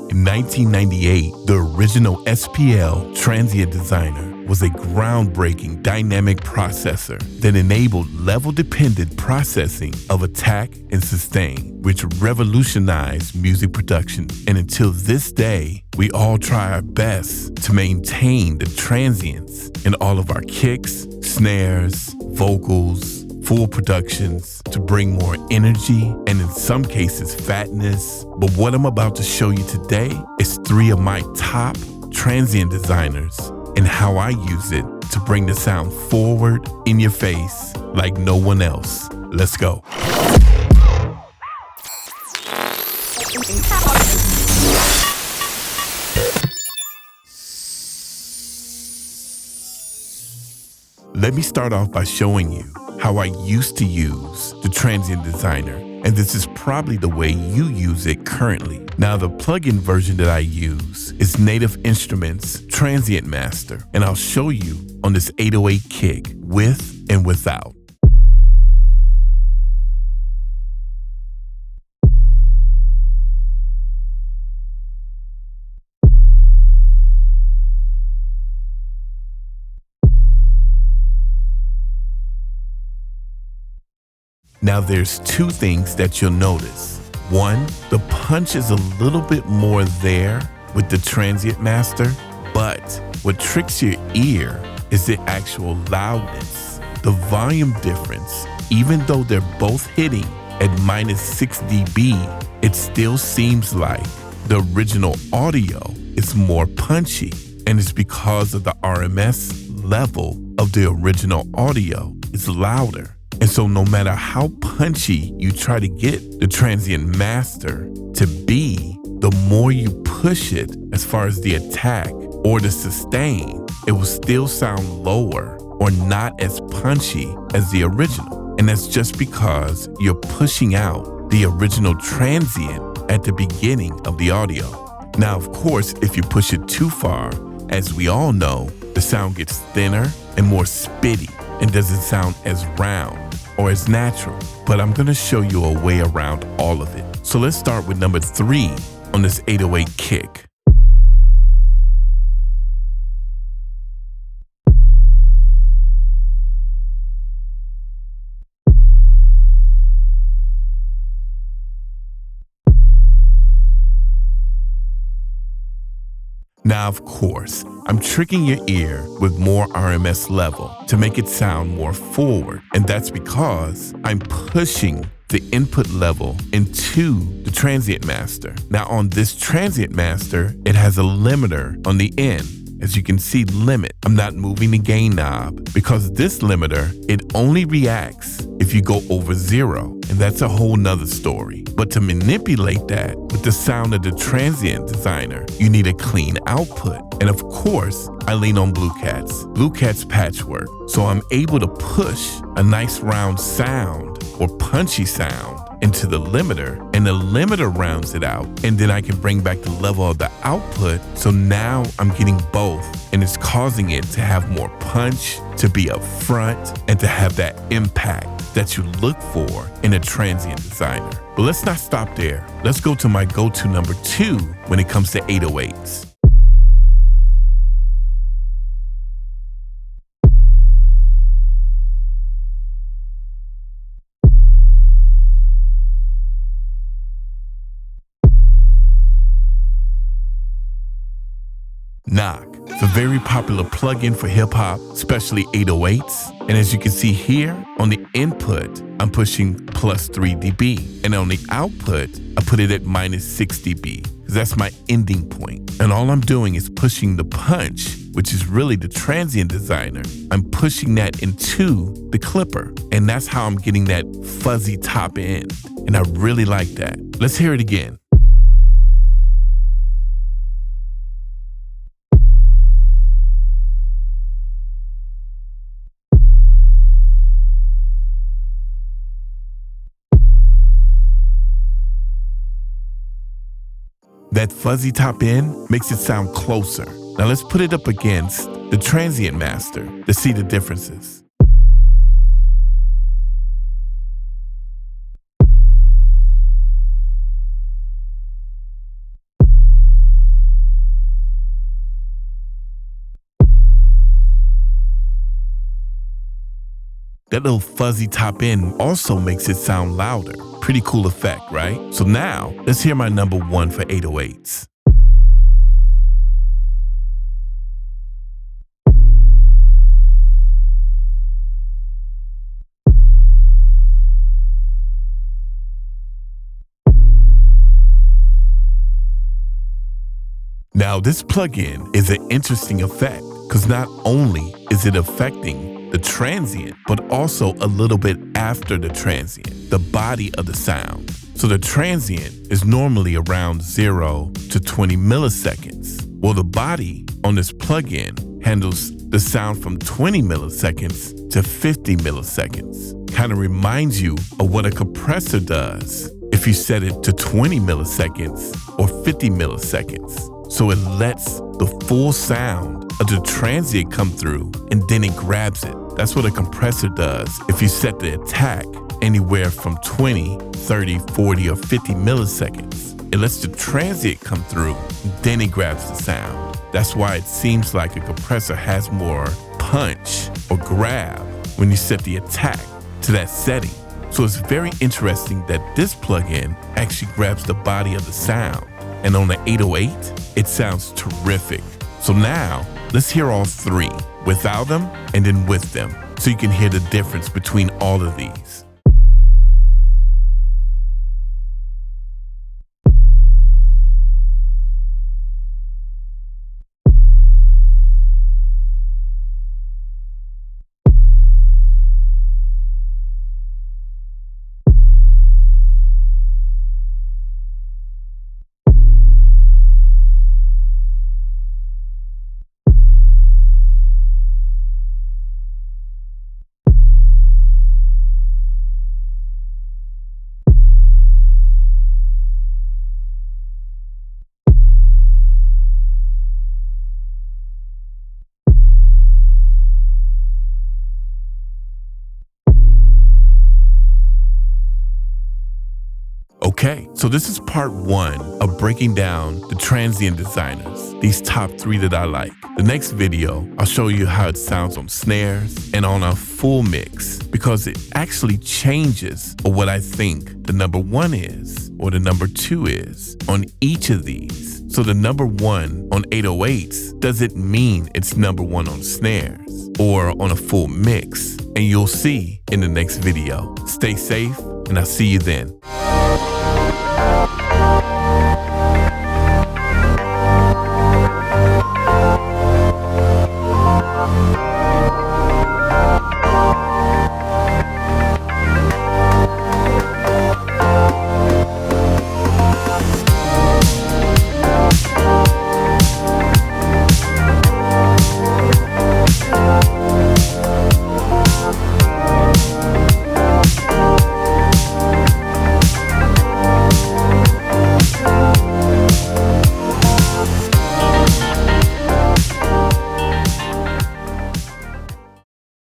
In 1998, the original SPL Transient Designer was a groundbreaking dynamic processor that enabled level-dependent processing of attack and sustain, which revolutionized music production. And until this day, we all try our best to maintain the transients in all of our kicks, snares, vocals, full productions to bring more energy and in some cases fatness. But what I'm about to show you today is 3 of my top transient designers and how I use it to bring the sound forward in your face like no one else. Let's go. Let me start off by showing you how I used to use the Transient Designer, and this is probably the way you use it currently. Now, the plugin version that I use is Native Instruments Transient Master, and I'll show you on this 808 kick with and without. Now there's 2 things that you'll notice. 1, the punch is a little bit more there with the Transient Master, but what tricks your ear is the actual loudness. The volume difference, even though they're both hitting at -6 dB, it still seems like the original audio is more punchy, and it's because of the RMS level of the original audio is louder. And so no matter how punchy you try to get the Transient Master to be, the more you push it as far as the attack or the sustain, it will still sound lower or not as punchy as the original. And that's just because you're pushing out the original transient at the beginning of the audio. Now, of course, if you push it too far, as we all know, the sound gets thinner and more spitty and doesn't sound as round or as natural. But I'm gonna show you a way around all of it. So let's start with number 3 on this 808 kick. Now, of course, I'm tricking your ear with more RMS level to make it sound more forward. And that's because I'm pushing the input level into the Transient Master. Now, on this Transient Master, it has a limiter on the end. As you can see, limit. I'm not moving the gain knob because this limiter, it only reacts if you go over 0. And that's a whole nother story. But to manipulate that with the sound of the Transient Designer, you need a clean output. And of course, I lean on Blue Cat's patchwork. So I'm able to push a nice round sound or punchy sound into the limiter, and the limiter rounds it out, and then I can bring back the level of the output. So now I'm getting both, and it's causing it to have more punch, to be up front, and to have that impact that you look for in a Transient Designer. But let's not stop there. Let's go to my go-to number 2 when it comes to 808s. Knock. It's a very popular plugin for hip-hop, especially 808s. And as you can see here, on the input, I'm pushing +3 dB. And on the output, I put it at -6 dB, because that's my ending point. And all I'm doing is pushing the punch, which is really the Transient Designer. I'm pushing that into the clipper. And that's how I'm getting that fuzzy top end. And I really like that. Let's hear it again. That fuzzy top end makes it sound closer. Now let's put it up against the Transient Master to see the differences. that little fuzzy top end also makes it sound louder. Pretty cool effect, right? So now, let's hear my number one for 808s. Now, this plugin is an interesting effect because not only is it affecting the transient, but also a little bit after the transient, the body of the sound. So the transient is normally around 0 to 20 milliseconds. Well, the body on this plugin handles the sound from 20 milliseconds to 50 milliseconds. Kind of reminds you of what a compressor does if you set it to 20 milliseconds or 50 milliseconds. So it lets the full sound of the transient come through and then it grabs it. That's what a compressor does if you set the attack anywhere from 20, 30, 40, or 50 milliseconds. It lets the transient come through and then it grabs the sound. That's why it seems like a compressor has more punch or grab when you set the attack to that setting. So it's very interesting that this plugin actually grabs the body of the sound. And on the 808, it sounds terrific. So now, let's hear all three, without them and then with them, so you can hear the difference between all of these. Okay, so this is part one of breaking down the Transient Designers, these top three that I like. The next video, I'll show you how it sounds on snares and on a full mix, because it actually changes what I think the number one is or the number two is on each of these. So the number one on 808s doesn't mean it's number one on snares or on a full mix. And you'll see in the next video. Stay safe, and I'll see you then.